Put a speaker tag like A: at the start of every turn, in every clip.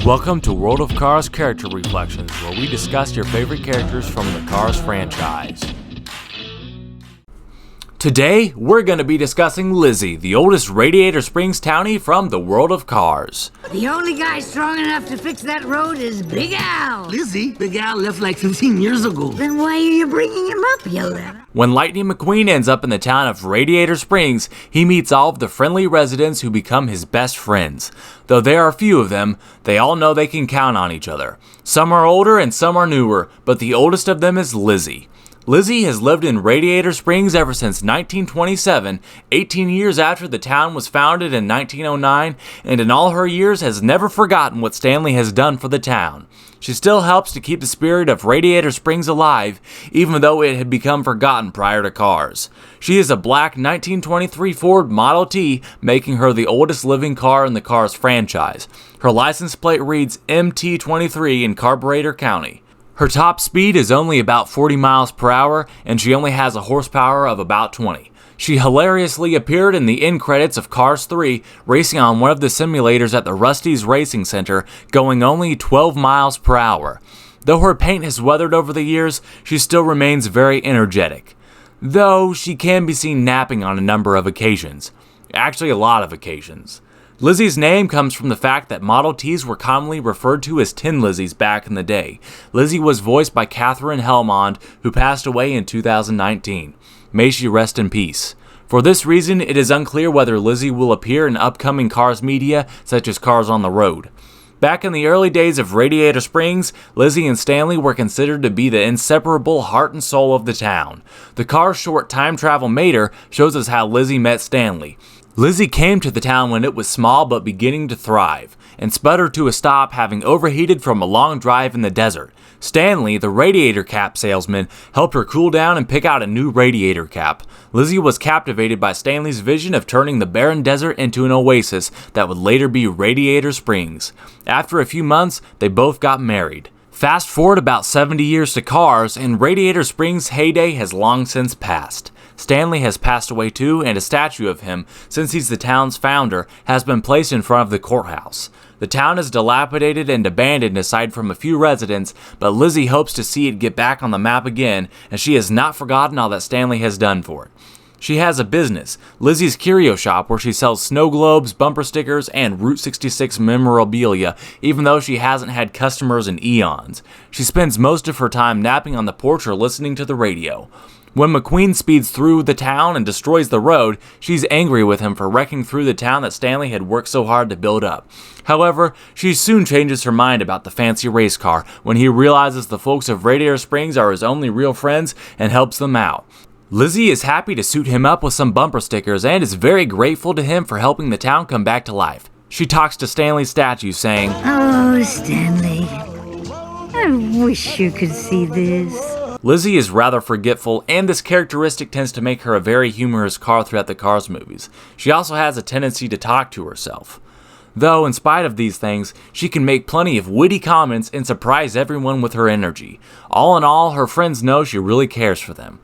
A: Welcome to World of Cars Character Reflections, where we discuss your favorite characters from the Cars franchise. Today, we're going to be discussing Lizzie, the oldest Radiator Springs townie from the World of Cars.
B: The only guy strong enough to fix that road is Big Al.
C: Lizzie? Big Al left like 15 years ago.
B: Then why are you bringing him up, you letter?
A: When Lightning Mcqueen ends up in the town of Radiator Springs, he meets all of the friendly residents who become his best friends. Though there are few of them, they all know they can count on each other. Some are older and some are newer, but the oldest of them is Lizzie. Lizzie has lived in Radiator Springs ever since 1927, 18 years after the town was founded in 1909, and in all her years has never forgotten what Stanley has done for the town. She still helps to keep the spirit of Radiator Springs alive, even though it had become forgotten prior to Cars. She is a black 1923 Ford Model T, making her the oldest living car in the Cars franchise. Her license plate reads MT23 in Carburetor County. Her top speed is only about 40 miles per hour, and she only has a horsepower of about 20. She hilariously appeared in the end credits of Cars 3, racing on one of the simulators at the Rust-eze Racing Center, going only 12 miles per hour. Though her paint has weathered over the years, she still remains very energetic. Though she can be seen napping on a number of occasions. Actually, a lot of occasions. Lizzie's name comes from the fact that Model Ts were commonly referred to as Tin Lizzies back in the day. Lizzie was voiced by Katherine Helmond, who passed away in 2019. May she rest in peace. For this reason, it is unclear whether Lizzie will appear in upcoming Cars media, such as Cars on the Road. Back in the early days of Radiator Springs, Lizzie and Stanley were considered to be the inseparable heart and soul of the town. The Cars short time travel Mater shows us how Lizzie met Stanley. Lizzie came to the town when it was small but beginning to thrive, and sputtered to a stop having overheated from a long drive in the desert. Stanley, the radiator cap salesman, helped her cool down and pick out a new radiator cap. Lizzie was captivated by Stanley's vision of turning the barren desert into an oasis that would later be Radiator Springs. After a few months, they both got married. Fast forward about 70 years to Cars, and Radiator Springs' heyday has long since passed. Stanley has passed away too, and a statue of him, since he's the town's founder, has been placed in front of the courthouse. The town is dilapidated and abandoned aside from a few residents, but Lizzie hopes to see it get back on the map again, and she has not forgotten all that Stanley has done for it. She has a business, Lizzie's Curio Shop, where she sells snow globes, bumper stickers, and Route 66 memorabilia, even though she hasn't had customers in eons. She spends most of her time napping on the porch or listening to the radio. When Mcqueen speeds through the town and destroys the road, she's angry with him for wrecking through the town that Stanley had worked so hard to build up. However, she soon changes her mind about the fancy race car when he realizes the folks of Radiator Springs are his only real friends and helps them out. Lizzie is happy to suit him up with some bumper stickers and is very grateful to him for helping the town come back to life. She talks to Stanley's statue saying,
B: "Oh, Stanley, I wish you could see this."
A: Lizzie is rather forgetful, and this characteristic tends to make her a very humorous car throughout the Cars movies. She also has a tendency to talk to herself. Though, in spite of these things, she can make plenty of witty comments and surprise everyone with her energy. All in all, her friends know she really cares for them.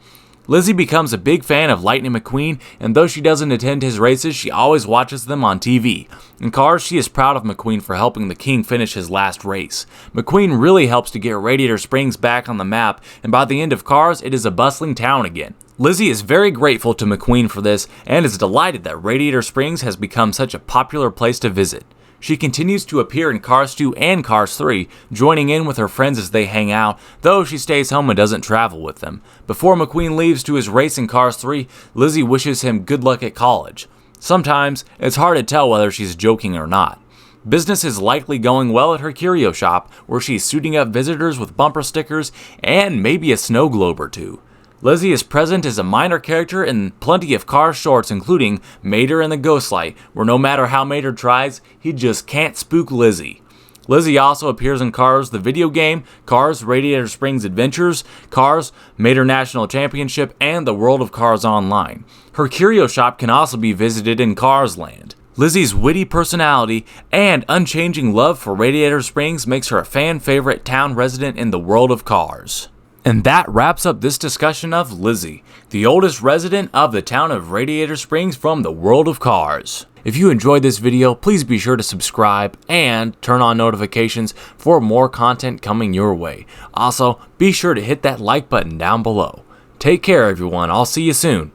A: Lizzie becomes a big fan of Lightning Mcqueen, and though she doesn't attend his races, she always watches them on TV. In Cars, she is proud of Mcqueen for helping the King finish his last race. Mcqueen really helps to get Radiator Springs back on the map, and by the end of Cars, it is a bustling town again. Lizzie is very grateful to Mcqueen for this, and is delighted that Radiator Springs has become such a popular place to visit. She continues to appear in Cars 2 and Cars 3, joining in with her friends as they hang out, though she stays home and doesn't travel with them. Before Mcqueen leaves to his race in Cars 3, Lizzie wishes him good luck at college. Sometimes, it's hard to tell whether she's joking or not. Business is likely going well at her curio shop, where she's suiting up visitors with bumper stickers and maybe a snow globe or two. Lizzie is present as a minor character in plenty of Cars shorts, including Mater and the Ghostlight, where no matter how Mater tries, he just can't spook Lizzie. Lizzie also appears in Cars the video game, Cars Radiator Springs Adventures, Cars Mater National Championship, and the World of Cars Online. Her curio shop can also be visited in Cars Land. Lizzie's witty personality and unchanging love for Radiator Springs makes her a fan favorite town resident in the World of Cars. And that wraps up this discussion of Lizzie, the oldest resident of the town of Radiator Springs from the world of cars. If you enjoyed this video, please be sure to subscribe and turn on notifications for more content coming your way. Also, be sure to hit that like button down below. Take care everyone, I'll see you soon.